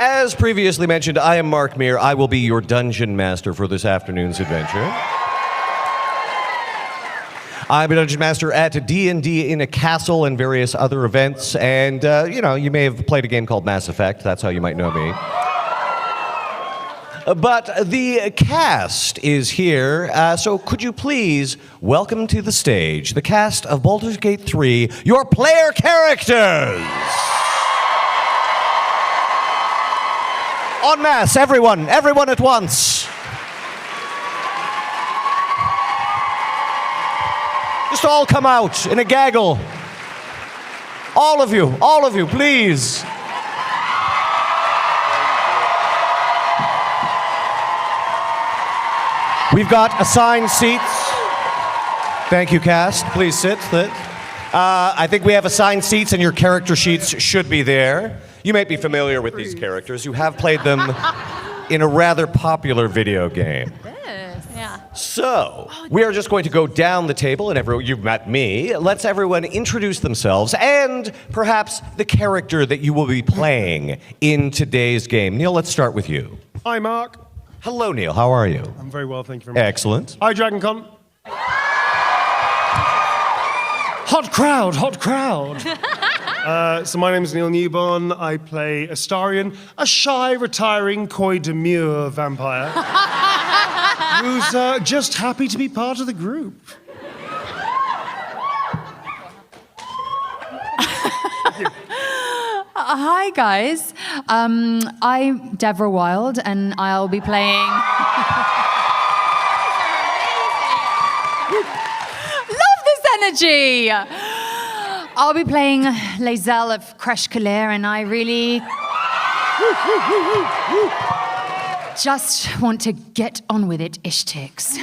As previously mentioned, I am Mark Meer. I will be your dungeon master for this afternoon's adventure. I'm a dungeon master at D&D in a castle and various other events, and, you may have played a game called Mass Effect. That's how you might know me. But the cast is here, so could you please welcome to the stage the cast of Baldur's Gate 3, your player characters! En masse, everyone at once. Just all come out in a gaggle. All of you, please. We've got assigned seats. Thank you, cast. Please sit. I think we have assigned seats, and your character sheets should be there. You might be familiar with these characters. You have played them in a rather popular video game. Yes. Yeah. So, we are just going to go down the table, and you've met me. Let's everyone introduce themselves and perhaps the character that you will be playing in today's game. Neil, let's start with you. Hi, Mark. Hello, Neil. How are you? I'm very well, thank you very much. Excellent. Hi, DragonCon. Hot crowd. So my name is Neil Newborn. I play Astarion, a shy, retiring, coy, demure vampire who's just happy to be part of the group. Hi, guys. I'm Deborah Wild, and I'll be playing... Love this energy! I'll be playing Lae'zel of Cresh Kalir, and I really... just want to get on with it, Ishtix.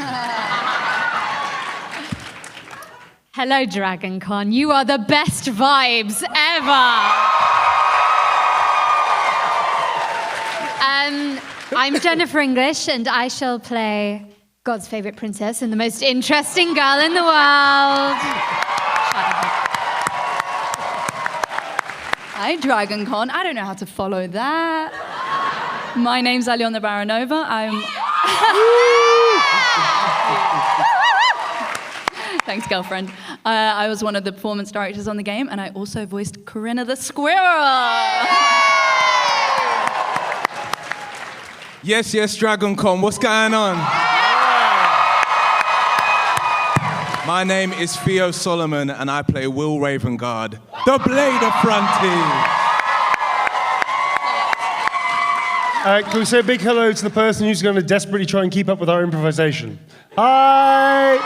Hello, DragonCon. You are the best vibes ever. I'm Jennifer English, and I shall play God's favorite princess and the most interesting girl in the world. Hi, DragonCon. I don't know how to follow that. My name's Aliona Baranova. Thanks, girlfriend. I was one of the performance directors on the game, and I also voiced Corinna the Squirrel. Yes, DragonCon. What's going on? My name is Theo Solomon, and I play Will Ravengard, the Blade of Frontiers. Can we say a big hello to the person who's going to desperately try and keep up with our improvisation? Hi!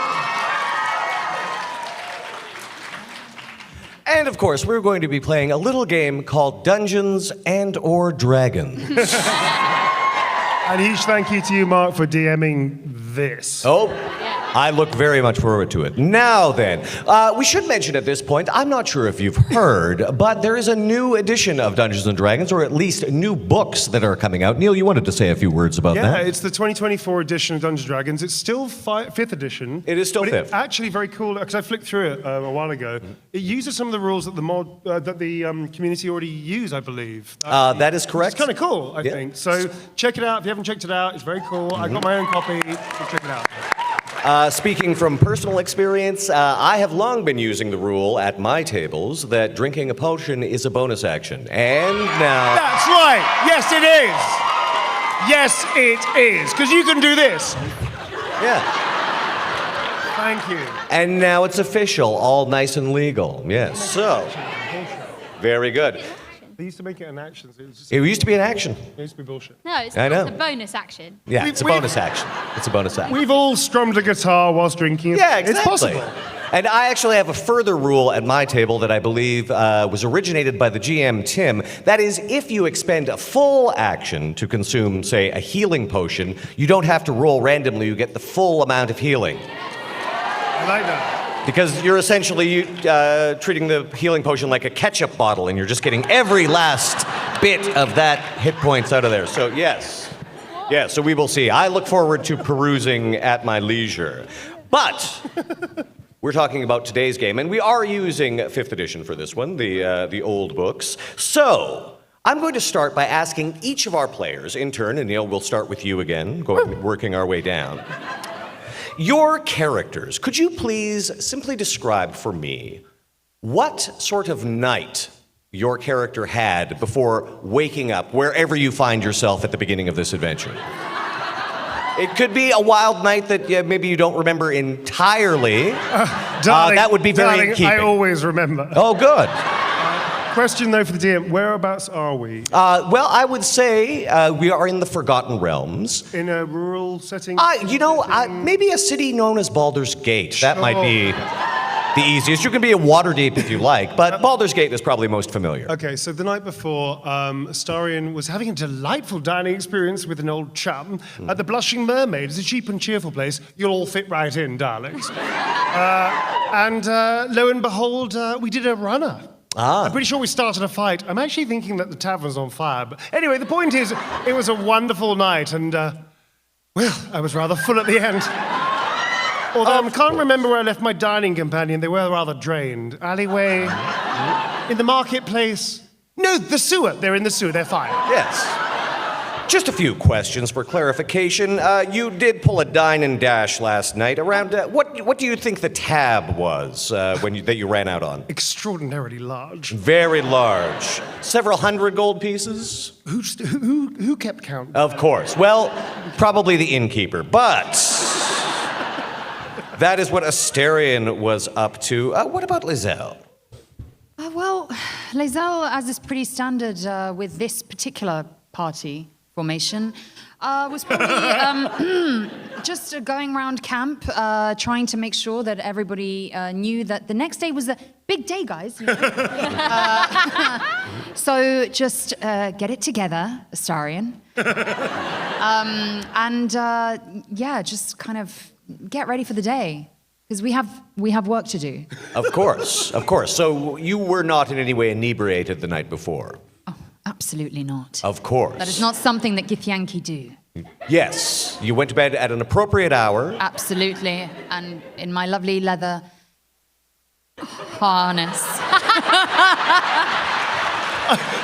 And of course, we're going to be playing a little game called Dungeons and/or Dragons. And huge thank you to you, Mark, for DMing this. Oh, I look very much forward to it. Now then, we should mention at this point, I'm not sure if you've heard, but there is a new edition of Dungeons & Dragons, or at least new books that are coming out. Neil, you wanted to say a few words about that? Yeah, it's the 2024 edition of Dungeons & Dragons. It's still 5th edition. It is still 5th. It's actually very cool, because I flicked through it a while ago. It uses some of the rules that the community already use, I believe. That is correct. It's kind of cool, I think. So check it out. If you haven't checked it out, it's very cool. I got my own copy, so check it out. Speaking from personal experience, I have long been using the rule at my tables that drinking a potion is a bonus action. And now... That's right! Yes, it is! Yes, it is. Because you can do this. Yeah. Thank you. And now it's official, all nice and legal. Yes, so... Very good. They used to make it an action. So It used to be an action. It used to be bullshit. No, it's I know. a bonus action. Yeah, it's a bonus action. It's a bonus action. We've all strummed a guitar whilst drinking. Yeah, exactly. It's possible. And I actually have a further rule at my table that I believe was originated by the GM, Tim. That is, if you expend a full action to consume, say, a healing potion, you don't have to roll randomly. You get the full amount of healing. I like that. Because you're essentially treating the healing potion like a ketchup bottle, and you're just getting every last bit of that hit points out of there. So, yes. Yeah, so we will see. I look forward to perusing at my leisure. But we're talking about today's game, and we are using 5th edition for this one, the old books. So, I'm going to start by asking each of our players in turn, and Neil, we'll start with you again, working our way down. Your characters, could you please simply describe for me what sort of night your character had before waking up wherever you find yourself at the beginning of this adventure? It could be a wild night that maybe you don't remember entirely. Darling, that would be very in keeping. I always remember. Oh, good. Question though for the DM, whereabouts are we? Well, I would say we are in the Forgotten Realms. In a rural setting? Maybe a city known as Baldur's Gate. That might be the easiest. You can be a Waterdeep if you like, but Baldur's Gate is probably most familiar. Okay, so the night before, Astarion was having a delightful dining experience with an old chum at the Blushing Mermaid. It's a cheap and cheerful place. You'll all fit right in, darlings. And lo and behold, we did a runner. I'm pretty sure we started a fight. I'm actually thinking that the tavern's on fire. But anyway, the point is, it was a wonderful night, and, well, I was rather full at the end. Although I can't remember where I left my dining companion. They were rather drained. Alleyway, in the marketplace. No, the sewer. They're in the sewer. They're fine. Yes. Just a few questions for clarification. You did pull a dine and dash last night. Around what do you think the tab was that you ran out on? Extraordinarily large. Very large. Several hundred gold pieces. Who kept count? Of course. Well, probably the innkeeper, but that is what Astarion was up to. What about Lizelle? Well, Lizelle, as is pretty standard with this particular party formation, was probably just going around camp, trying to make sure that everybody knew that the next day was a big day, guys. You know? So just get it together, Astarion. Just kind of get ready for the day, because we have work to do. Of course. So you were not in any way inebriated the night before? Absolutely not. Of course. That is not something that Githyanki do. Yes, you went to bed at an appropriate hour. Absolutely, and in my lovely leather harness.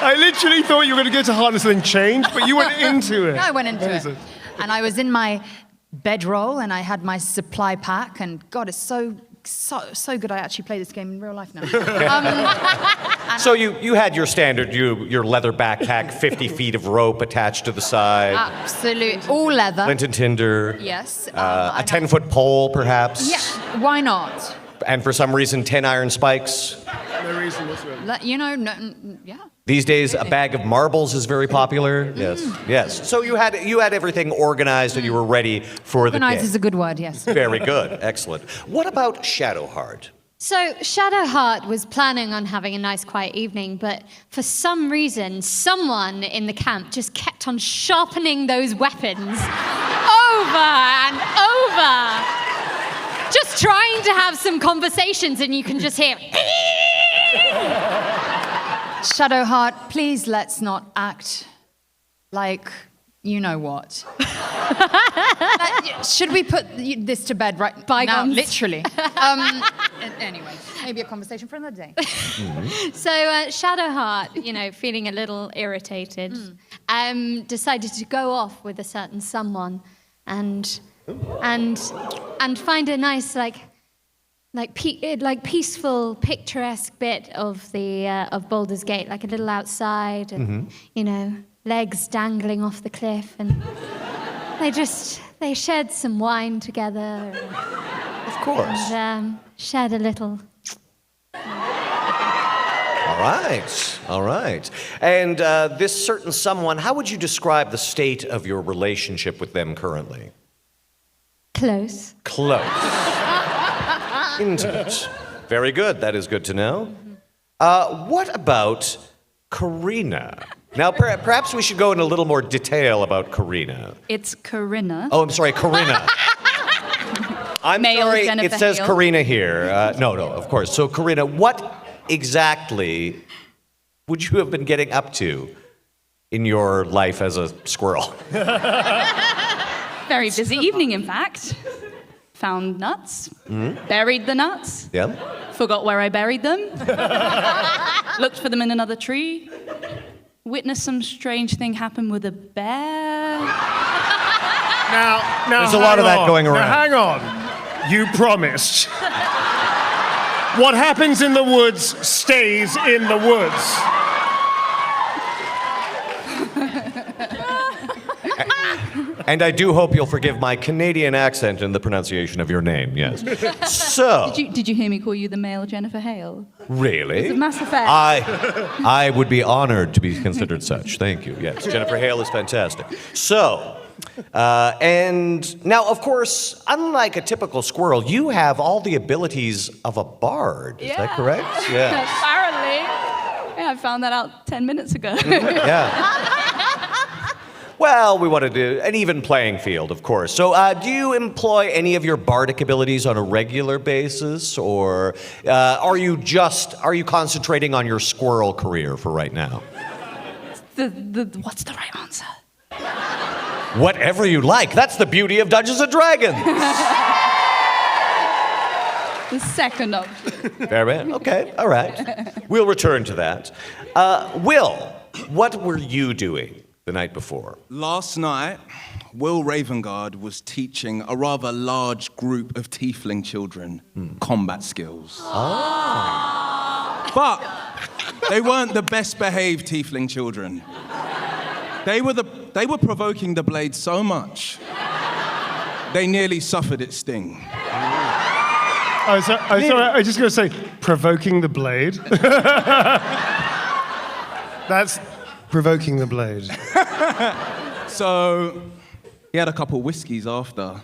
I literally thought you were going to go to harness and then change, but you went into it. No, I went into it. And I was in my bedroll, and I had my supply pack, and God, it's so good I actually play this game in real life now. So you had your standard, your leather backpack, 50 feet of rope attached to the side. Absolutely. All leather. Flint and tinder. Yes. A 10-foot pole, perhaps. Yeah, why not? And for some reason, 10 iron spikes. No reason whatsoever. Yeah. These days, a bag of marbles is very popular. Yes. So you had everything organized and you were ready for the Organized day. is a good word, yes. Very good. Excellent. What about Shadowheart? So Shadowheart was planning on having a nice quiet evening, but for some reason, someone in the camp just kept on sharpening those weapons over and over. Just trying to have some conversations, and you can just hear... Shadowheart, please let's not act like you know what. Should we put this to bed right now? Literally. Anyway, maybe a conversation for another day. So Shadowheart, feeling a little irritated, decided to go off with a certain someone and find a nice peaceful, picturesque bit of of Baldur's Gate, like a little outside, and legs dangling off the cliff, and they shared some wine together. Of course. And shared a little. All right. And this certain someone, how would you describe the state of your relationship with them currently? Close. Intimate. Very good. That is good to know. What about Karina? Now, perhaps we should go in a little more detail about Karina. It's Corinna. Oh, I'm sorry, Karina. I'm Male sorry, Jennifer it says Hale. Karina here. No, of course. So, Karina, what exactly would you have been getting up to in your life as a squirrel? Very busy evening, in fact. Found nuts, buried the nuts, Yeah. forgot where I buried them, looked for them in another tree, witnessed some strange thing happen with a bear. Now, There's a lot of that going around. Now, hang on. You promised. What happens in the woods stays in the woods. And I do hope you'll forgive my Canadian accent in the pronunciation of your name, yes. So, Did you hear me call you the male Jennifer Hale? really? It's a Mass Effect. I would be honored to be considered such. Thank you. Yes, Jennifer Hale is fantastic. So, and now, of course, unlike a typical squirrel, you have all the abilities of a bard. Is that correct? Yeah. Apparently. Yeah, I found that out 10 minutes ago. Yeah. Well, we want to do an even playing field, of course. So, do you employ any of your bardic abilities on a regular basis, or are you concentrating on your squirrel career for right now? What's the right answer? Whatever you like. That's the beauty of Dungeons and Dragons. The second option. Fair man. Okay. All right. We'll return to that. Will, what were you doing the night before? Last night, Will Ravengard was teaching a rather large group of tiefling children combat skills. But they weren't the best behaved tiefling children. They were provoking the blade so much, they nearly suffered its sting. Sorry, I was just going to say, provoking the blade. That's provoking the blade. So he had a couple whiskeys after,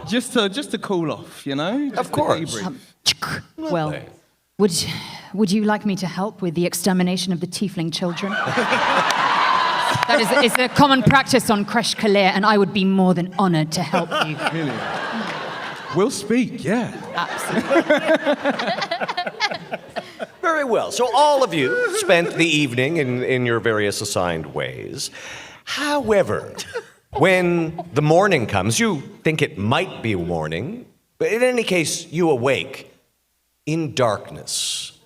just to cool off, you know? Just Of course. to debrief. Well, would you like me to help with the extermination of the tiefling children? That is a common practice on Kresh Kalir, and I would be more than honored to help you. Really? We'll speak, yeah. Very well. So all of you spent the evening in your various assigned ways. However, when the morning comes, you think it might be morning, but in any case, you awake in darkness.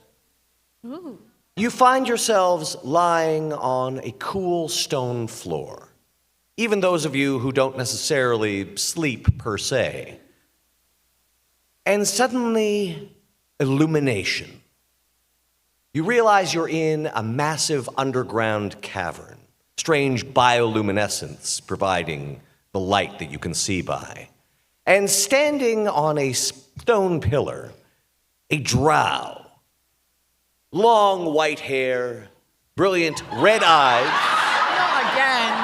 Ooh. You find yourselves lying on a cool stone floor. Even those of you who don't necessarily sleep per se. And suddenly, illumination. You realize you're in a massive underground cavern, strange bioluminescence providing the light that you can see by. And standing on a stone pillar, a drow. Long white hair, brilliant red eyes. Not again.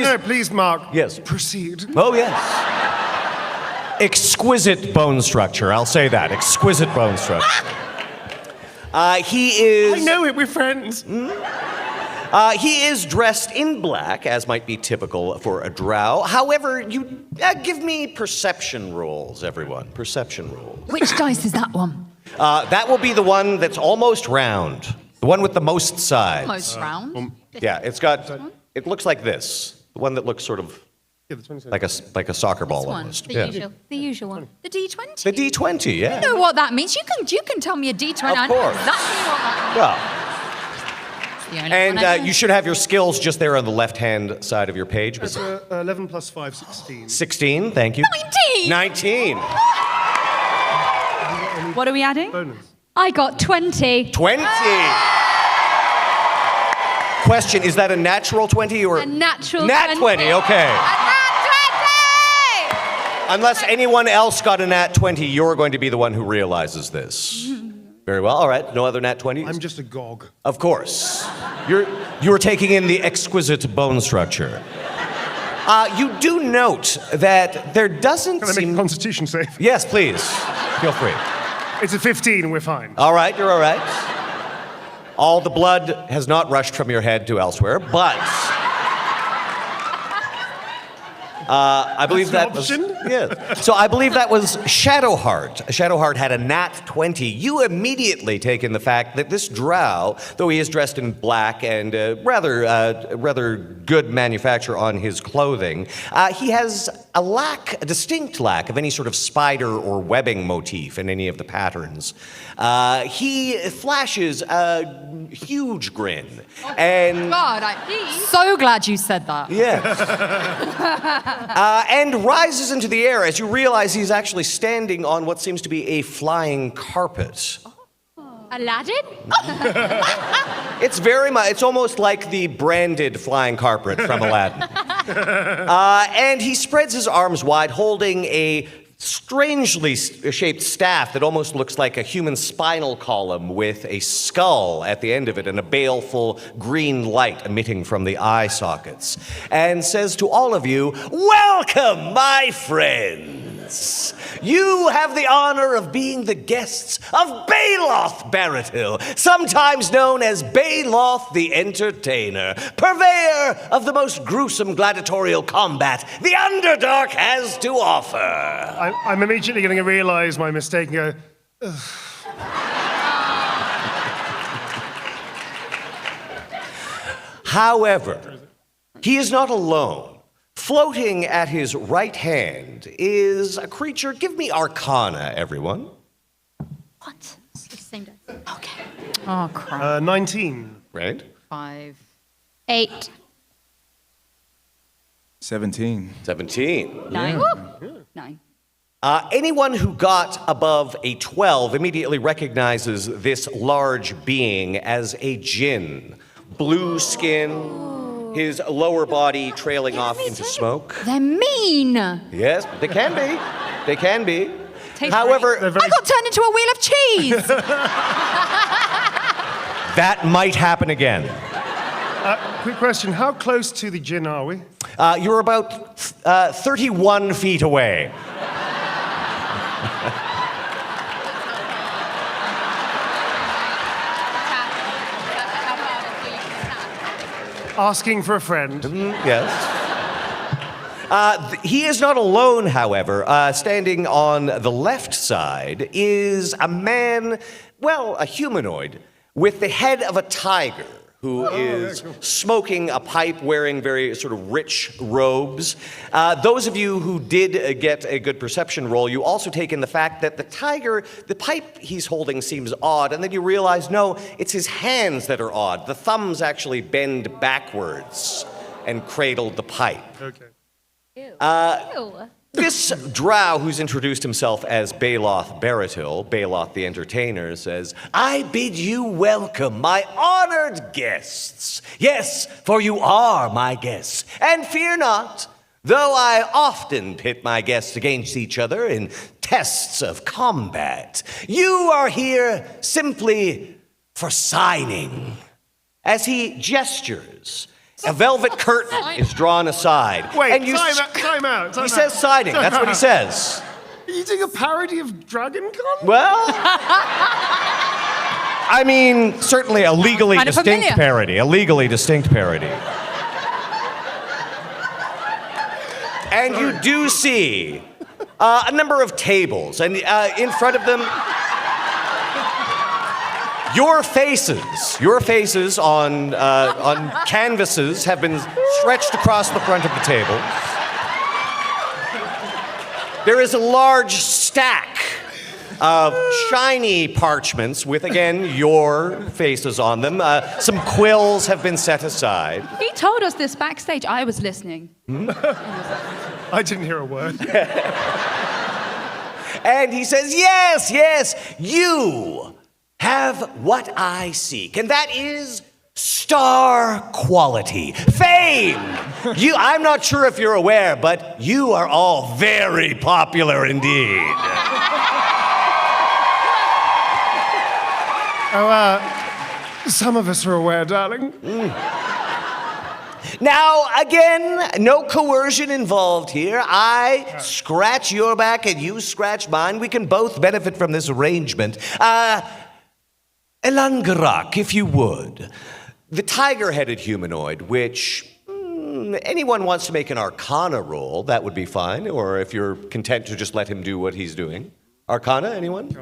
No, please, Mark. Yes. Proceed. Oh, yes. Exquisite bone structure, I'll say that. Exquisite bone structure. He is... I know it, we're friends. He is dressed in black, as might be typical for a drow. However, you give me perception rolls, everyone. Perception rolls. Which dice is that one? That will be the one that's almost round. The one with the most sides. Most round. Yeah, it's got... It looks like this. The one that looks sort of Yeah, the 27. like a soccer ball This one, almost. The usual one. The D20. The D20, yeah. I know what that means. You can tell me a D20. I Of know course. exactly what that Yeah. means. The only one I know. And you should have your skills just there on the left-hand side of your page. That's 11 plus 5, 16. 16, thank you. 19. 19. What are we adding? Bonus. I got 20. 20. Question, is that a natural 20 or? A natural Nat 20, okay. Unless anyone else got a nat 20, you're going to be the one who realizes this. Very well, all right. No other nat 20s? I'm just a gog. Of course. You're taking in the exquisite bone structure. You do note that there doesn't Can I make a seem... constitution save? Yes, please. Feel free. It's a 15, we're fine. All right, you're all right. All the blood has not rushed from your head to elsewhere, but I believe that That's an was option? yeah. So I believe that was Shadowheart. Shadowheart had a nat 20. You immediately take in the fact that this drow, though he is dressed in black and rather good manufacture on his clothing, he has a distinct lack of any sort of spider or webbing motif in any of the patterns. He flashes a huge grin, and God, I'm so glad you said that. yes. And rises into the air as you realize he's actually standing on what seems to be a flying carpet. Aladdin? It's almost like the branded flying carpet from Aladdin. And he spreads his arms wide, holding a strangely shaped staff that almost looks like a human spinal column with a skull at the end of it and a baleful green light emitting from the eye sockets, and says to all of you, "Welcome, my friends! You have the honor of being the guests of Baloth Baratil, sometimes known as Baloth the Entertainer, purveyor of the most gruesome gladiatorial combat the Underdark has to offer." I'm immediately going to realize my mistake and go, ugh. However, he is not alone. Floating at his right hand is a creature. Give me Arcana, everyone. What? It's the same dice. Okay. Oh, crap. 19. Right? 5. 8. 17. 17. 9. 9. Anyone who got above a 12 immediately recognizes this large being as a djinn. Blue skin, his lower body trailing off into smoke. They're mean. Yes, they can be. They can be. Tastes However, I got turned into a wheel of cheese. that might happen again. Quick question, how close to the djinn are we? You're about 31 feet away. Asking for a friend. Yes. He is not alone, however. Standing on the left side is a man, well, a humanoid, with the head of a tiger, who is smoking a pipe, wearing very sort of rich robes. Those of you who did get a good perception roll, you also take in the fact that the pipe he's holding seems odd, and then you realize, no, it's his hands that are odd. The thumbs actually bend backwards and cradle the pipe. Okay. Ew. This drow who's introduced himself as Baloth Baratil, Baloth the Entertainer, says, "I bid you welcome, my honored guests. Yes, for you are my guests. And fear not, though I often pit my guests against each other in tests of combat, you are here simply for signing." As he gestures, a velvet curtain is drawn aside. Wait, and you time out. He says signing. That's what he says. Are you doing a parody of Dragon Con? Well, I mean, certainly a legally Kind of distinct familiar. parody. A legally distinct parody. And you do see a number of tables, and in front of them, your faces on canvases have been stretched across the front of the table. There is a large stack of shiny parchments with, again, your faces on them. Some quills have been set aside. He told us this backstage. I was listening. I didn't hear a word. And he says, yes, yes, you have what I seek, and that is star quality, fame. I'm not sure if you're aware, but you are all very popular indeed. Some of us are aware, darling. Now, again, no coercion involved here. I scratch your back and you scratch mine. We can both benefit from this arrangement. Elangarak, if you would. The tiger-headed humanoid, which Anyone wants to make an Arcana roll, that would be fine. Or if you're content to just let him do what he's doing. Arcana, anyone?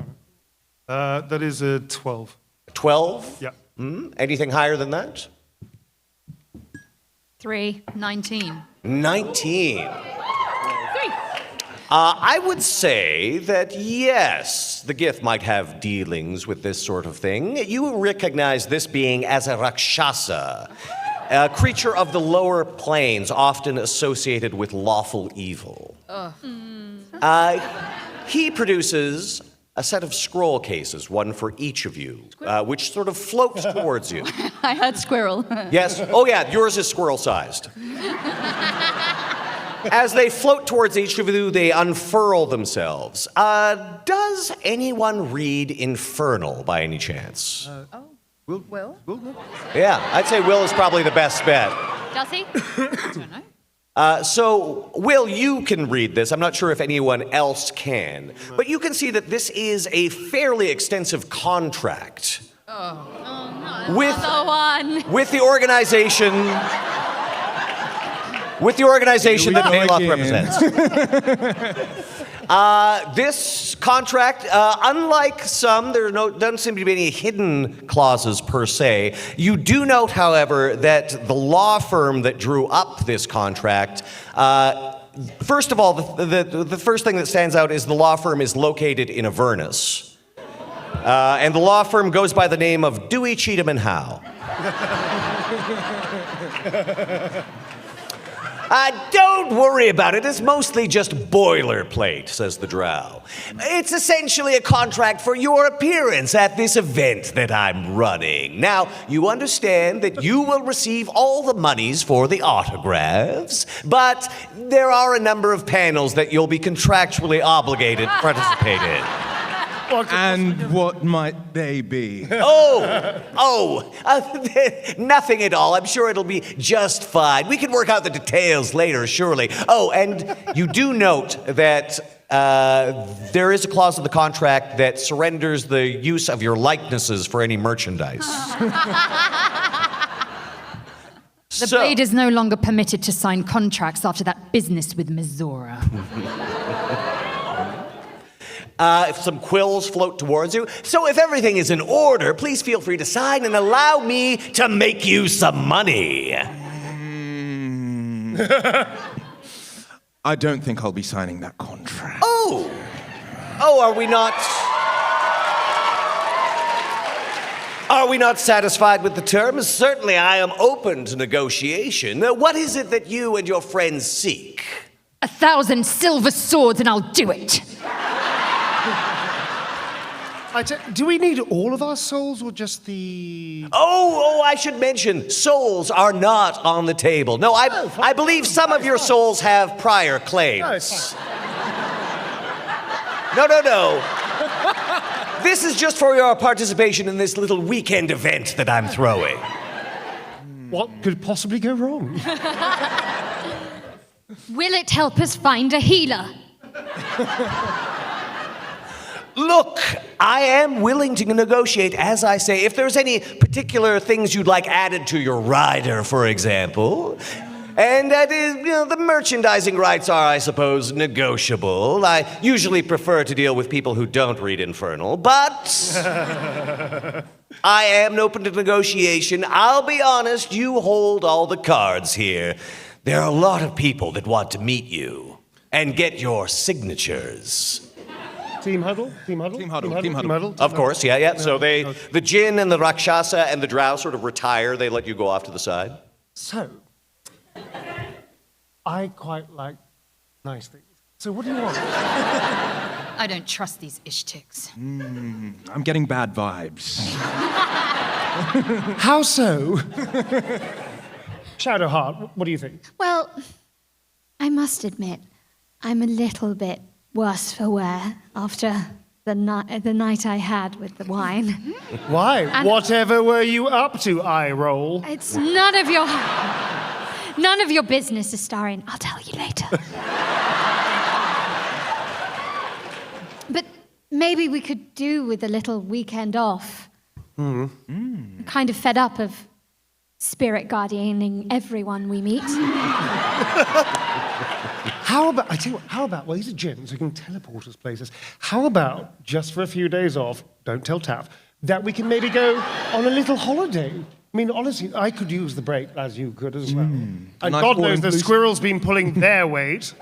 That is a 12. 12? Yeah. Anything higher than that? 19. 19. I would say that yes, the Gith might have dealings with this sort of thing. You recognize this being as a Rakshasa, a creature of the lower planes, often associated with lawful evil. He produces a set of scroll cases, one for each of you, which sort of floats towards you. I heard squirrel. Yes? Oh, yeah, yours is squirrel-sized. As they float towards each of you, they unfurl themselves. Does anyone read Infernal by any chance? Will? Yeah, I'd say Will is probably the best bet. Does he? I don't know. So, Will, you can read this. I'm not sure if anyone else can. But you can see that this is a fairly extensive contract. With the organization... With the organization that Mayloth represents. This contract, unlike some, doesn't seem to be any hidden clauses per se. You do note, however, that the law firm that drew up this contract, first of all, the first thing that stands out is the law firm is located in Avernus. And the law firm goes by the name of Dewey, Cheatham, and Howe. Don't worry about it. It's mostly just boilerplate, says the drow. It's essentially a contract for your appearance at this event that I'm running. Now, you understand that you will receive all the monies for the autographs, but there are a number of panels that you'll be contractually obligated to participate in. And what might they be? Nothing at all. I'm sure it'll be just fine. We can work out the details later, surely. Oh, and you do note that there is a clause in the contract that surrenders the use of your likenesses for any merchandise. The Blade is no longer permitted to sign contracts after that business with Mizora. If some quills float towards you. So if everything is in order, please feel free to sign and allow me to make you some money. I don't think I'll be signing that contract. Oh, are we not... Are we not satisfied with the terms? Certainly I am open to negotiation. What is it that you and your friends seek? 1,000 silver swords and I'll do it. Do we need all of our souls or just the... Oh, I should mention, souls are not on the table. No, I believe some of your souls have prior claims. No. This is just for your participation in this little weekend event that I'm throwing. What could possibly go wrong? Will it help us find a healer? Look, I am willing to negotiate, as I say. If there's any particular things you'd like added to your rider, for example, and that is, the merchandising rights are, I suppose, negotiable. I usually prefer to deal with people who don't read Infernal, but I am open to negotiation. I'll be honest, you hold all the cards here. There are a lot of people that want to meet you and get your signatures. Team huddle? Of course, yeah. So the Jinn and the Rakshasa and the Drow sort of retire. They let you go off to the side. So, I quite like nice things. So what do you want? I don't trust these Ishtiks. I'm getting bad vibes. How so? Shadowheart, what do you think? Well, I must admit, I'm a little bit worse for wear after the night I had with the wine. Why? And whatever were you up to, eye roll? It's none of your business, Astarion. I'll tell you later. But maybe we could do with a little weekend off. I'm kind of fed up of spirit guardianing everyone we meet. How about, I tell you what, how about, well, he's a djinn, so he can teleport us places. How about, just for a few days off, don't tell Taff, that we can maybe go on a little holiday? I mean, honestly, I could use the break, as you could as well. And Nice God knows the all-inclusive. squirrels been pulling their weight.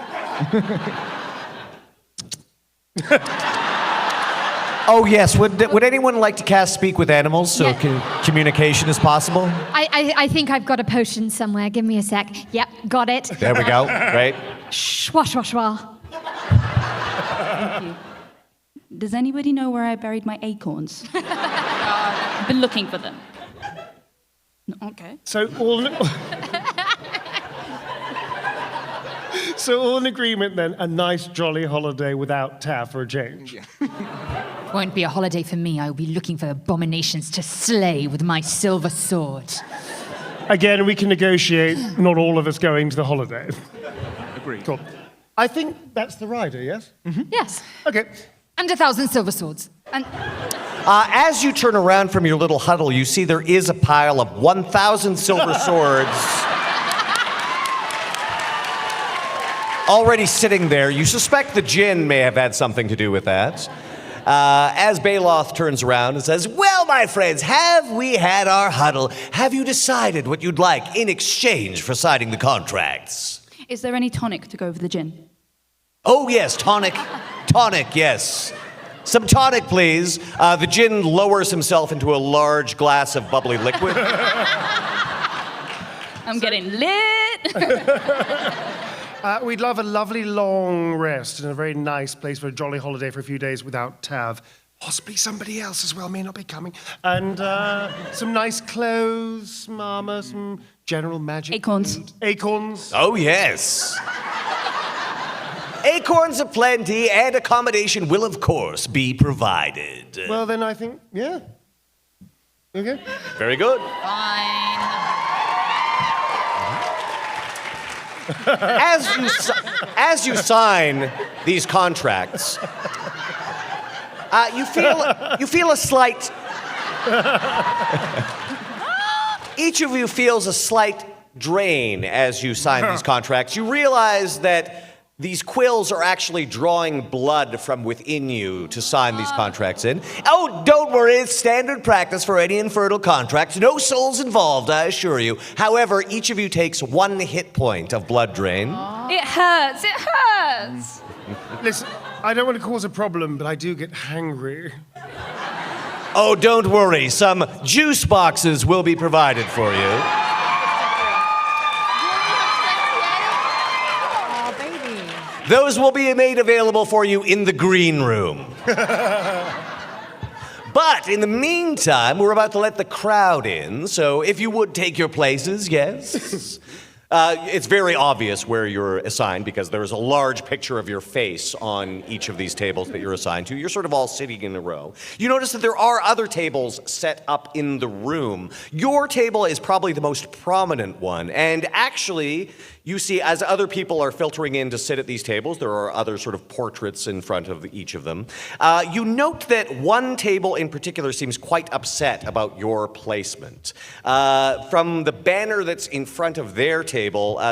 Oh, yes. Would anyone like to cast Speak with Animals so Yeah. communication is possible? I think I've got a potion somewhere. Give me a sec. Yep, got it. There we go. Right? Shwa, shwa, shwa. Thank you. Does anybody know where I buried my acorns? I've been looking for them. No, okay. So all in agreement then, a nice jolly holiday without Taff for a change. Won't be a holiday for me. I will be looking for abominations to slay with my silver sword. Again, we can negotiate not all of us going to the holiday. Agreed. Cool. I think that's the rider, yes? Yes. Okay. And 1,000 silver swords. And As you turn around from your little huddle, you see there is a pile of 1,000 silver swords already sitting there. You suspect the djinn may have had something to do with that. As Baloth turns around and says, "Well, my friends, have we had our huddle? Have you decided what you'd like in exchange for signing the contracts?" Is there any tonic to go over the gin? Oh, yes, tonic. Tonic, yes. Some tonic, please. The djinn lowers himself into a large glass of bubbly liquid. I'm getting lit. We'd love a lovely long rest in a very nice place for a jolly holiday for a few days without Tav. Possibly somebody else as well may not be coming. And some nice clothes, some armor, some general magic. Acorns. Acorns. Oh, yes. Acorns aplenty and accommodation will, of course, be provided. Well, then I think, yeah. Okay. Very good. As you sign these contracts, you feel a slight. Each of you feels a slight drain as you sign these contracts. You realize that these quills are actually drawing blood from within you to sign these contracts in. Oh, don't worry, it's standard practice for any infernal contracts. No souls involved, I assure you. However, each of you takes 1 hit point of blood drain. It hurts. It hurts. Listen, I don't want to cause a problem, but I do get hangry. Oh, don't worry, some juice boxes will be provided for you. Those will be made available for you in the green room. But in the meantime, we're about to let the crowd in, so if you would take your places, yes. It's very obvious where you're assigned because there's a large picture of your face on each of these tables that you're assigned to. You're sort of all sitting in a row. You notice that there are other tables set up in the room. Your table is probably the most prominent one, and actually, you see, as other people are filtering in to sit at these tables, there are other sort of portraits in front of each of them. You note that one table in particular seems quite upset about your placement. From the banner that's in front of their table,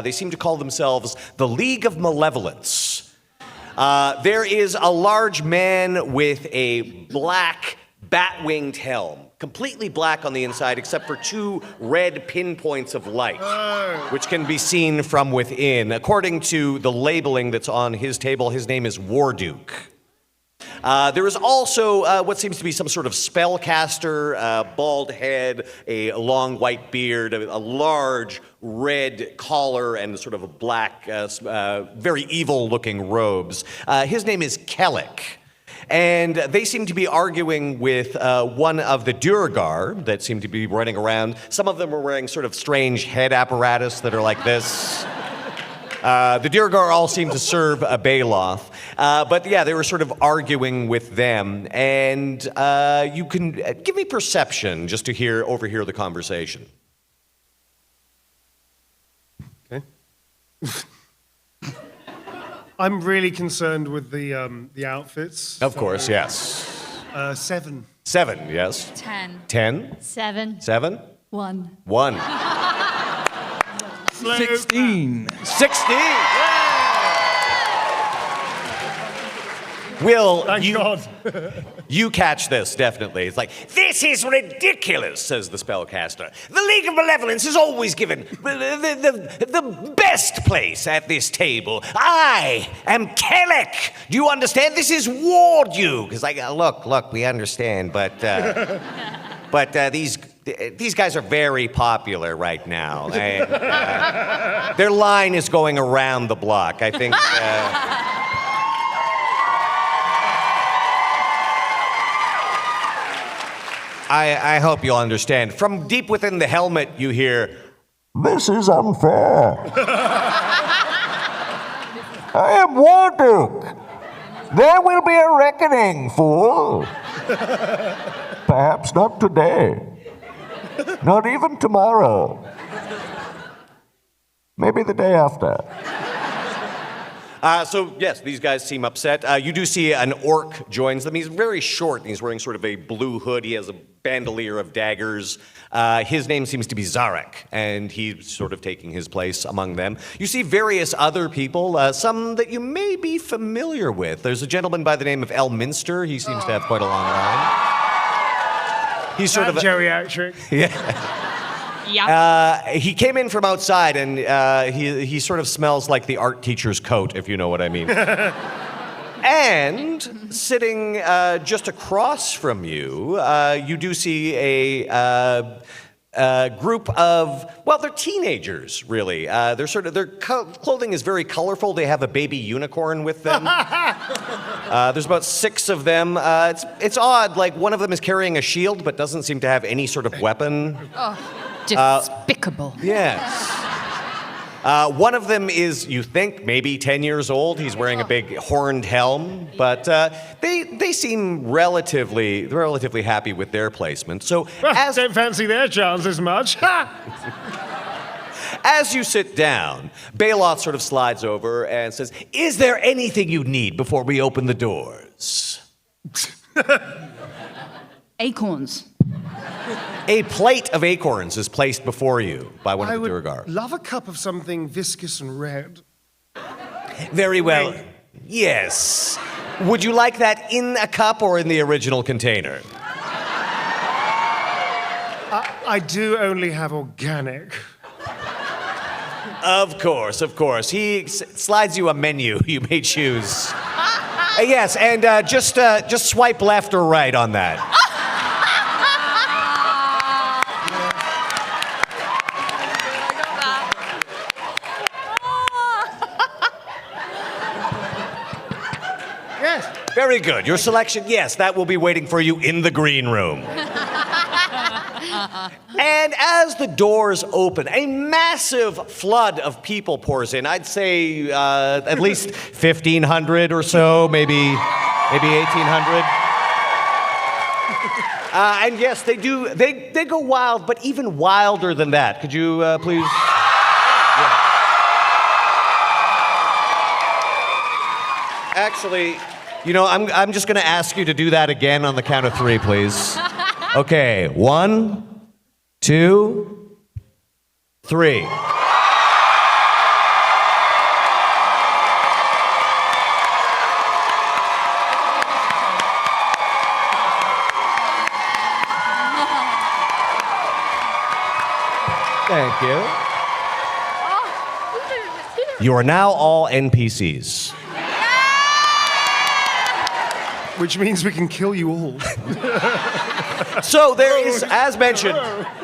they seem to call themselves the League of Malevolence. There is a large man with a black bat-winged helm, completely black on the inside except for 2 red pinpoints of light, which can be seen from within. According to the labeling that's on his table, his name is Warduke. There is also what seems to be some sort of spellcaster, bald head, a long white beard, a large red collar, and sort of a black, very evil-looking robes. His name is Kellic. And they seem to be arguing with one of the Durgar that seem to be running around. Some of them are wearing sort of strange head apparatus that are like this. The Durgar all seem to serve a Baloth. But yeah, they were sort of arguing with them. And you can give me perception just to overhear the conversation. Okay. I'm really concerned with the outfits. Of course, yes. 7. 7, yes. 10. 10? 7. 7? 1. 1. Slow 16. 16. Will, Thank God. you catch this, definitely. It's like, this is ridiculous, says the spellcaster. The League of Malevolence is always given the best place at this table. I am Kellic. Do you understand? This is Wardew. Because, like, look, we understand, but these guys are very popular right now. And, their line is going around the block. I think... I hope you'll understand. From deep within the helmet, you hear, This is unfair. I am Warduke. There will be a reckoning, fool. Perhaps not today. Not even tomorrow. Maybe the day after. So, yes, these guys seem upset. You do see an orc joins them. He's very short, and he's wearing sort of a blue hood. He has a bandolier of daggers. His name seems to be Zarek, and he's sort of taking his place among them. You see various other people, some that you may be familiar with. There's a gentleman by the name of Elminster. He seems to have quite a long line. He's sort of a... geriatric. Yeah. Yeah. He came in from outside, and he sort of smells like the art teacher's coat, if you know what I mean. And sitting just across from you, you do see a group of, well, they're teenagers, really. Their clothing is very colorful. They have a baby unicorn with them. There's about 6 of them. It's odd. Like, one of them is carrying a shield, but doesn't seem to have any sort of weapon. Despicable. Yes. One of them is, you think, maybe 10 years old. He's wearing a big horned helm, but they seem relatively happy with their placement. So Well, don't fancy their chances much. as you sit down, Baloth sort of slides over and says, "Is there anything you need before we open the doors?" Acorns. A plate of acorns is placed before you by one I of the would Duergar. love a cup of something viscous and red. Very well. Yes. Would you like that in a cup or in the original container? I do only have organic. Of course. He slides you a menu. You may choose. Yes, and just swipe left or right on that. Yes. Very good. Your selection, yes, that will be waiting for you in the green room. And as the doors open, a massive flood of people pours in. I'd say at least 1,500 or so, maybe 1,800. And yes, they do. They go wild, but even wilder than that. Could you please? Yeah. Actually, you know, I'm just going to ask you to do that again on the count of 3, please. Okay, 1, 2, 3. Thank you. You are now all NPCs. Which means we can kill you all. So there is, as mentioned,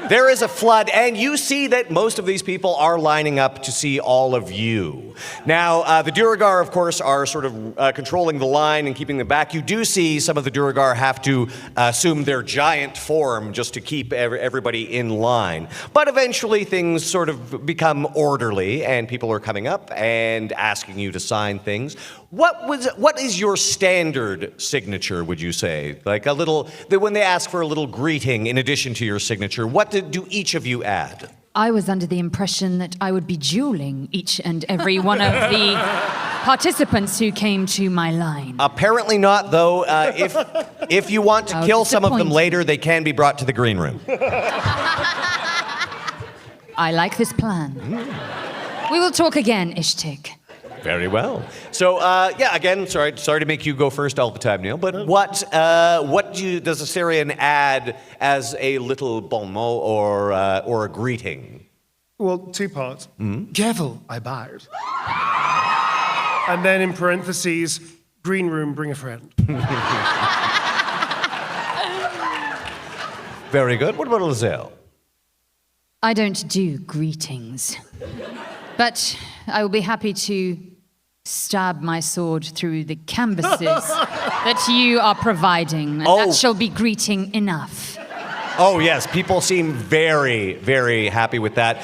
there is a flood, and you see that most of these people are lining up to see all of you. Now, the Duergar, of course, are sort of controlling the line and keeping them back. You do see some of the Duergar have to assume their giant form just to keep everybody in line. But eventually things sort of become orderly, and people are coming up and asking you to sign things. What is your standard signature, would you say? Like a little, when they ask for a little greeting in addition to your signature, what do each of you add? I was under the impression that I would be dueling each and every one of the participants who came to my line. Apparently not, though. If you want to kill some of them disappointing. later, they can be brought to the green room. I like this plan. We will talk again, Ishtik. Very well. So, again, sorry to make you go first all the time, Neil, but what does Assyrian add as a little bon mot or a greeting? Well, 2 parts. Careful, I bowed. And then in parentheses, green room, bring a friend. Very good. What about Lizelle? I don't do greetings, but I will be happy to stab my sword through the canvases that you are providing, and that shall be greeting enough. Oh, yes. People seem very, very happy with that.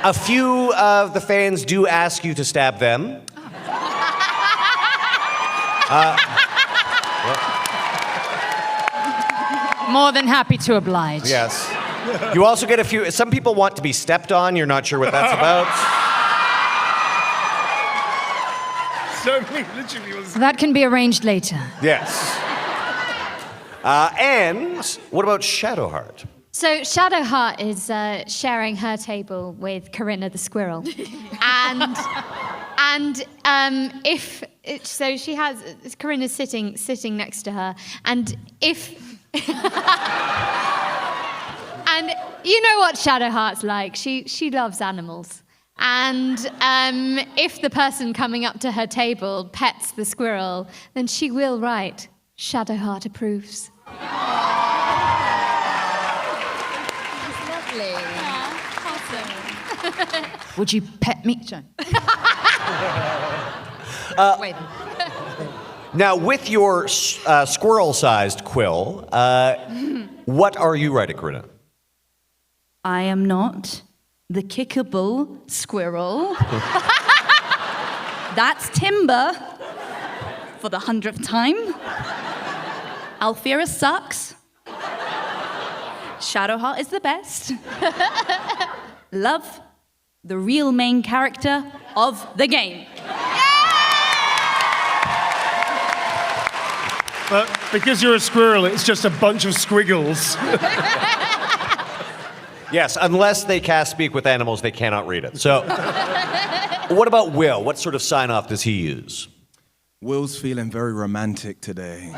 A few of the fans do ask you to stab them. More than happy to oblige. Yes. You also get a few. Some people want to be stepped on. You're not sure what that's about. That can be arranged later. Yes. And what about Shadowheart? So Shadowheart is sharing her table with Corinna the squirrel, and so she has Corinna's sitting next to her, and if and you know what Shadowheart's like, she loves animals. And if the person coming up to her table pets the squirrel, then she will write, Shadowheart approves. Lovely. Awesome. Would you pet me? Wait. Now, with your squirrel-sized quill, what are you writing, Corinna? I am not the kickable squirrel. That's timber for the 100th time. Alfira sucks. Shadowheart is the best. Love, the real main character of the game. But because you're a squirrel, it's just a bunch of squiggles. Yes, unless they cast Speak with Animals, they cannot read it. So, what about Will? What sort of sign-off does he use? Will's feeling very romantic today.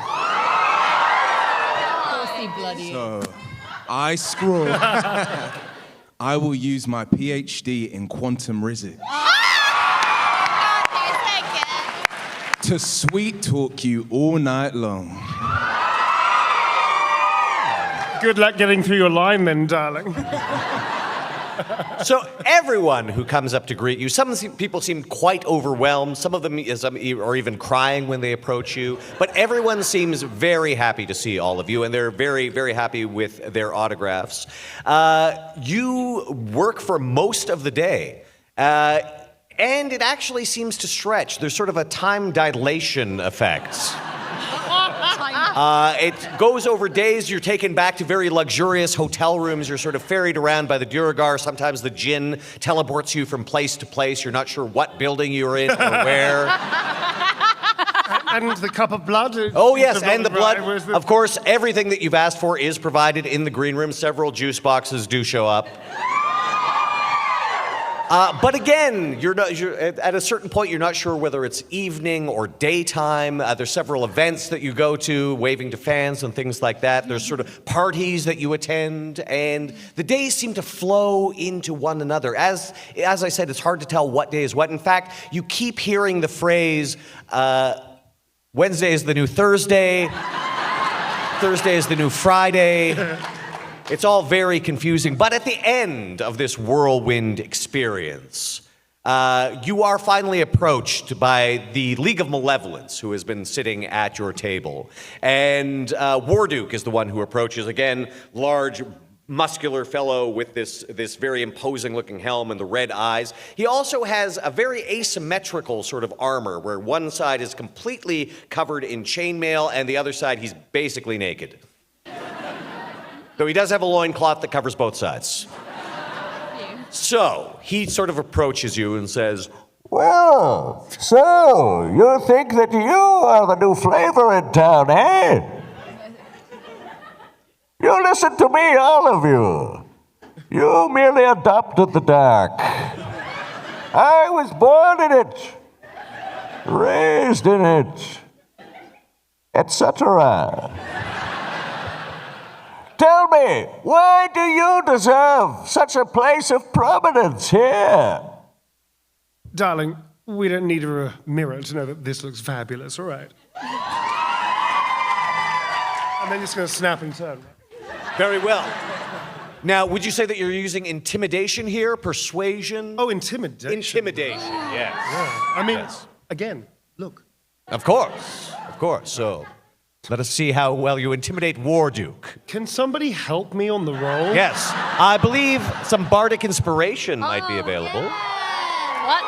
So, I scroll. I will use my PhD in quantum physics to sweet talk you all night long. Good luck getting through your line then, darling. So everyone who comes up to greet you, some people seem quite overwhelmed. Some of them are even crying when they approach you. But everyone seems very happy to see all of you, and they're very, very happy with their autographs. You work for most of the day. And it actually seems to stretch. There's sort of a time dilation effect. It goes over days. You're taken back to very luxurious hotel rooms. You're sort of ferried around by the Duragar. Sometimes the djinn teleports you from place to place. You're not sure what building you're in or where. And the cup of blood? Oh, yes, and the blood. Of course, everything that you've asked for is provided in the green room. Several juice boxes do show up. But again, you're at a certain point, you're not sure whether it's evening or daytime. There's several events that you go to, waving to fans and things like that. There's sort of parties that you attend, and the days seem to flow into one another. As I said, it's hard to tell what day is what. In fact, you keep hearing the phrase, Wednesday is the new Thursday, Thursday is the new Friday. It's all very confusing, but at the end of this whirlwind experience, you are finally approached by the League of Malevolence, who has been sitting at your table. And Warduke is the one who approaches. Again, large, muscular fellow with this very imposing-looking helm and the red eyes. He also has a very asymmetrical sort of armor, where one side is completely covered in chainmail, and the other side he's basically naked. Though he does have a loincloth that covers both sides. So, he sort of approaches you and says, Well, so you think that you are the new flavor in town, eh? You listen to me, all of you. You merely adopted the dark. I was born in it, raised in it, etc. Tell me, why do you deserve such a place of prominence here? Darling, we don't need a mirror to know that this looks fabulous, all right? And then just going to snap and turn. Very well. Now, would you say that you're using intimidation here, persuasion? Oh, intimidation. Intimidation, yes. I mean, Yes. again, look. Of course. So, let us see how well you intimidate Warduke. Can somebody help me on the roll? Yes, I believe some bardic inspiration might be available. What?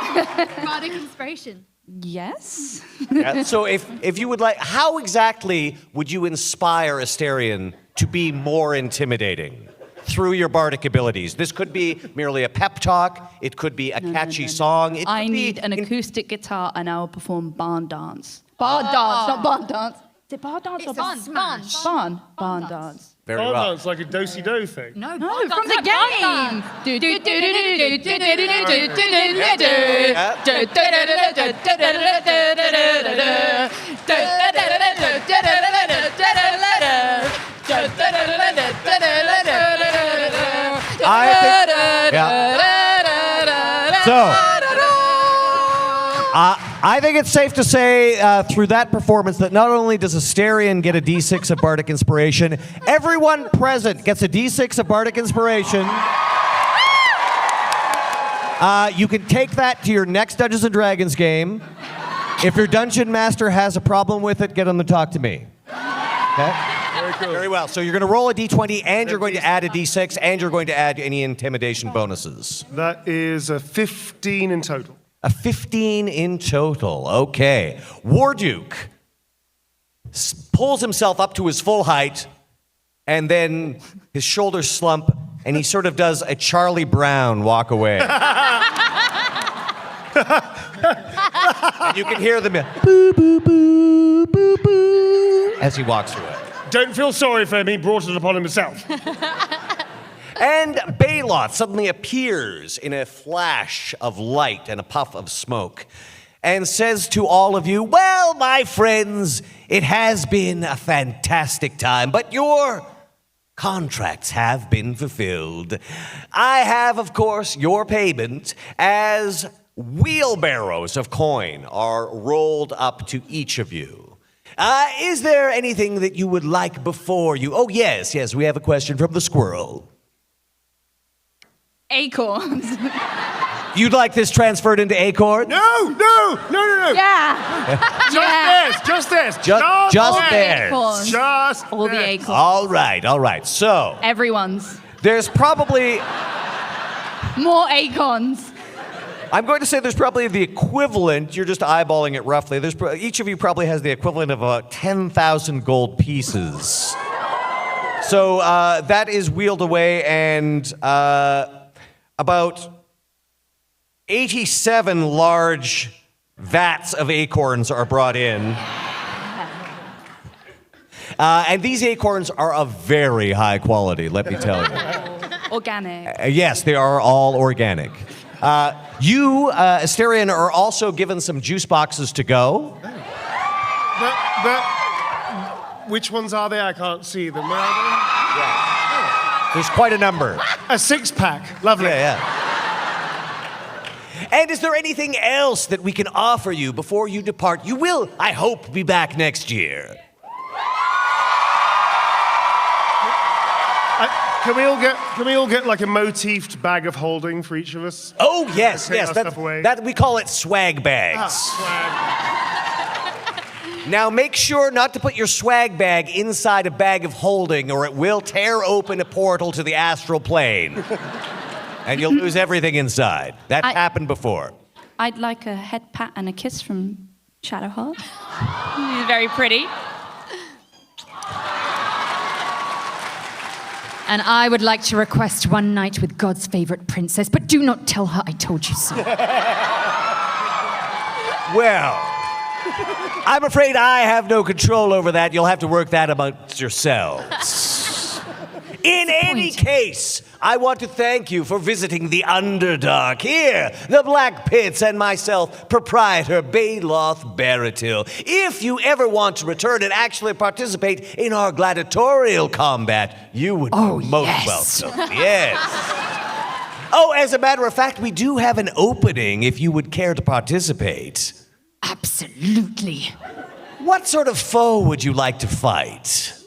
Bardic inspiration. Yes. Yeah, so if you would like, how exactly would you inspire Asterion to be more intimidating through your bardic abilities? This could be merely a pep talk. It could be a catchy song. It I could need be an acoustic guitar and I'll perform barn dance. Barn dance, not barn dance. Is it barn dance or barn? Barn dance. very Oh, no, well. it's like a do-si-do thing. No, No, from the game. I think it's safe to say through that performance that not only does Asterion get a D6 of bardic inspiration, everyone present gets a D6 of bardic inspiration. You can take that to your next Dungeons & Dragons game. If your dungeon master has a problem with it, get him to talk to me. Okay? Very cool. Very well. So you're going to roll a D20, and you're going to add a D6, and you're going to add any intimidation bonuses. That is a 15 in total. A 15 in total. Okay. Warduke pulls himself up to his full height, and then his shoulders slump, and he sort of does a Charlie Brown walk away. And you can hear the boo, boo, boo, boo, boo, as he walks away. Don't feel sorry for him, he brought it upon himself. And Baloth suddenly appears in a flash of light and a puff of smoke and says to all of you, well, my friends, it has been a fantastic time, but your contracts have been fulfilled. I have, of course, your payment as wheelbarrows of coin are rolled up to each of you. Is there anything that you would like before you? Oh, yes, we have a question from the squirrel. Acorns. You'd like this transferred into Acorn? No. Yeah. Just this. Just there. Acorns. Just All the this. acorns. All right. So, Everyone's. there's probably, More acorns. I'm going to say there's probably the equivalent, you're just eyeballing it roughly, each of you probably has the equivalent of about 10,000 gold pieces. So that is wheeled away, and about 87 large vats of acorns are brought in. And these acorns are of very high quality, let me tell you. Organic. Yes, they are all organic. You, Asterion, are also given some juice boxes to go. But which ones are they? I can't see them. Where are There's quite a number. they? A 6-pack. Lovely. Yeah. And is there anything else that we can offer you before you depart? You will, I hope, be back next year. Can we all get like a motifed bag of holding for each of us? Oh, yes. Take our stuff away. That we call it swag bags. Now make sure not to put your swag bag inside a bag of holding, or it will tear open a portal to the astral plane. And you'll lose everything inside. That's happened before. I'd like a head pat and a kiss from Shadowheart. He's very pretty. And I would like to request one night with God's favorite princess, but do not tell her I told you so. Well, I'm afraid I have no control over that. You'll have to work that amongst yourselves. In any case, I want to thank you for visiting the Underdark. Here, the Black Pits and myself, proprietor Baeloth Baratil. If you ever want to return and actually participate in our gladiatorial combat, you would be most welcome. Yes. Oh, as a matter of fact, we do have an opening if you would care to participate. Absolutely. What sort of foe would you like to fight?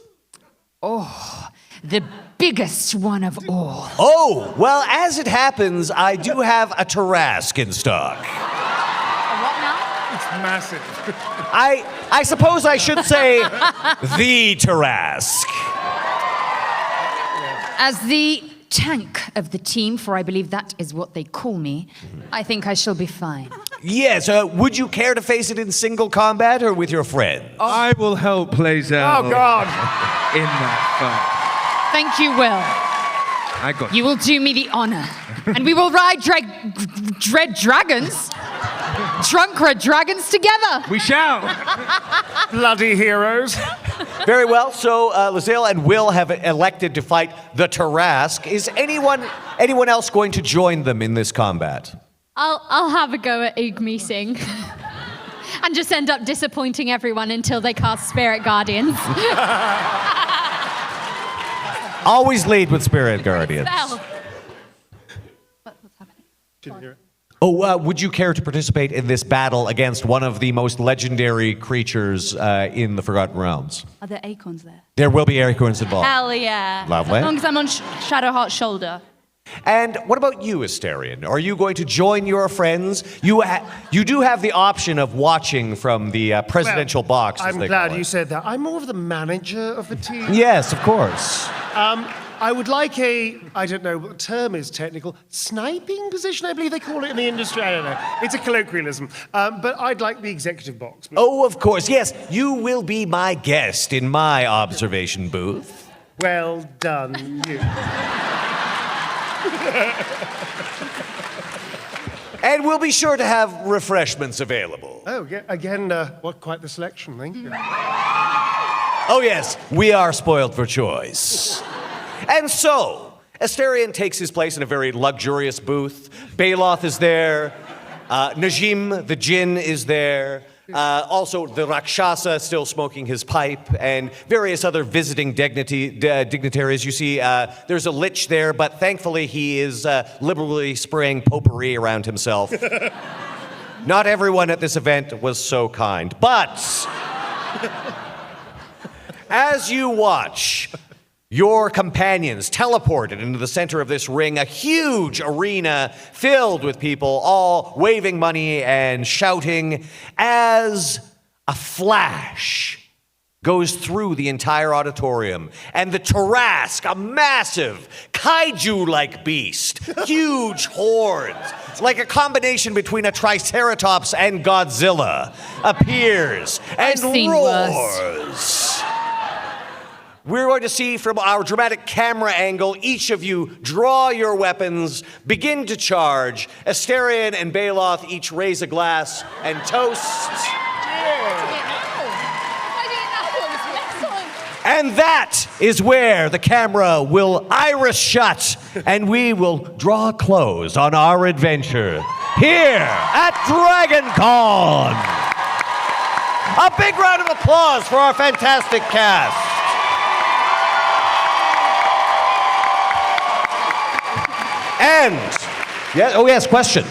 The biggest one of all. Oh, well, as it happens, I do have a Tarask in stock. What now? It's massive. I suppose I should say the Tarask. As the tank of the team, for I believe that is what they call me, I think I shall be fine. Yes, would you care to face it in single combat or with your friend? I will help Lae'zel Oh, God. in that Thank you, Will. fight. I got You will do me the honor. And we will ride dread dragons. Drunk red dragons together. We shall. Bloody heroes. Very well, so Lae'zel and Will have elected to fight the Tarask. Is anyone else going to join them in this combat? I'll have a go at Oogmeesing. And just end up disappointing everyone until they cast Spirit Guardians. Always lead with Spirit Guardians. Spell. Didn't hear it. Oh, would you care to participate in this battle against one of the most legendary creatures in the Forgotten Realms? Are there acorns there? There will be acorns involved. Hell yeah. Lovely. As long as I'm on Shadowheart's shoulder. And what about you, Asterion? Are you going to join your friends? You do have the option of watching from the presidential box. As I'm they glad call it. you said that. I'm more of the manager of the team. Yes, of course. I would like I don't know what the term is technical, sniping position, I believe they call it in the industry. I don't know. It's a colloquialism. But I'd like the executive box. Oh, of course. Yes, you will be my guest in my observation booth. Well done, you. And we'll be sure to have refreshments available. Oh, yeah, again, what quite the selection, thank you. Oh, yes, we are spoiled for choice. And so, Asterion takes his place in a very luxurious booth. Baeloth is there. Najim, the Jinn, is there. Also, the Rakshasa still smoking his pipe, and various other visiting dignitaries. You see, there's a lich there, but thankfully he is liberally spraying potpourri around himself. Not everyone at this event was so kind, but as you watch your companions teleported into the center of this ring, a huge arena filled with people all waving money and shouting as a flash goes through the entire auditorium. And the Tarask, a massive kaiju-like beast, huge horns, like a combination between a Triceratops and Godzilla, appears and seen roars. We're going to see from our dramatic camera angle, each of you draw your weapons, begin to charge. Asterion and Baeloth each raise a glass and toast. And that is where the camera will iris shut and we will draw close on our adventure here at DragonCon. A big round of applause for our fantastic cast. And, yes, question.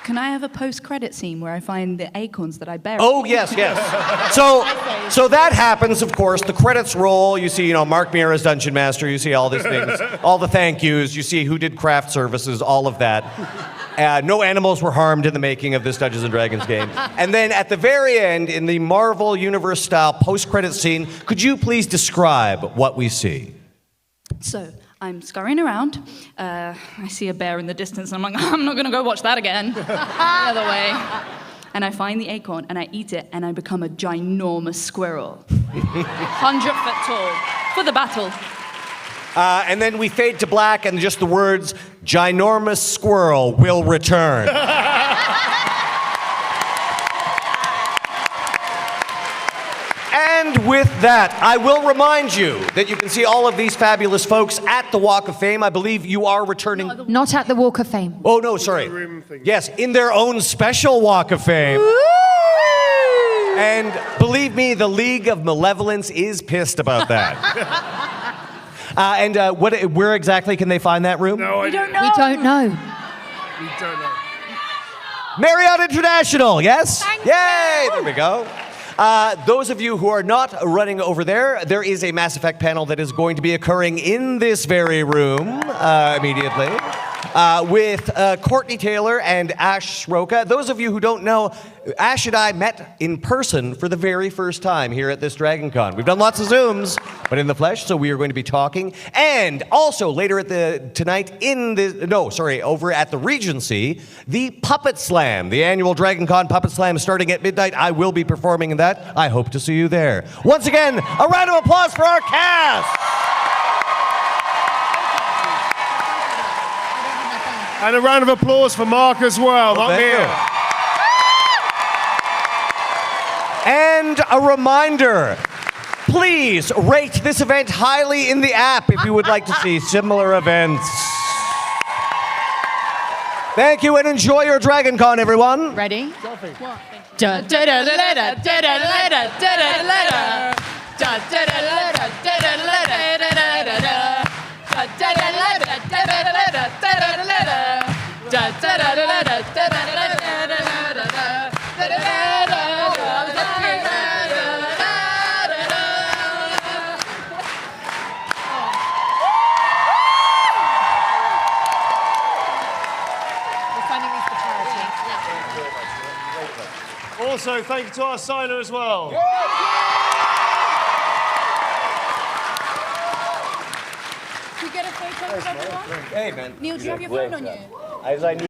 Can I have a post-credit scene where I find the acorns that I buried? Oh, yes. So that happens, of course. The credits roll. You see, Mark Meer as Dungeon Master. You see all these things, all the thank yous. You see who did craft services, all of that. No animals were harmed in the making of this Dungeons & Dragons game. And then at the very end, in the Marvel Universe-style post-credit scene, could you please describe what we see? So, I'm scurrying around. I see a bear in the distance, and I'm like, I'm not going to go watch that again. The other way. And I find the acorn, and I eat it, and I become a ginormous squirrel. 100 foot tall. For the battle. And then we fade to black, and just the words, ginormous squirrel will return. And with that, I will remind you that you can see all of these fabulous folks at the Walk of Fame. I believe you are returning. Not at the Walk of Fame. Oh, no, sorry. Yes, in their own special Walk of Fame. And believe me, the League of Malevolence is pissed about that. Where exactly can they find that room? No, We don't know. We don't know. We don't know. Marriott International, yes? Thank Yay! you. There we go. Those of you who are not running over there, there is a Mass Effect panel that is going to be occurring in this very room immediately with Courtney Taylor and Ash Roka. Those of you who don't know, Ash and I met in person for the very first time here at this Dragon Con. We've done lots of Zooms, but in the flesh, so we are going to be talking. And also later over at the Regency, the Puppet Slam, the annual Dragon Con Puppet Slam starting at midnight. I will be performing in that. I hope to see you there. Once again, a round of applause for our cast. And a round of applause for Mark as well, not thank Meer. you. And a reminder, please rate this event highly in the app if you would like to see similar events. Thank you and enjoy your Dragon Con, everyone. Ready? Also, thank you to our signer as well. Can we get a photo of everyone? Hey, man. Neil, do you have your phone on you? As I need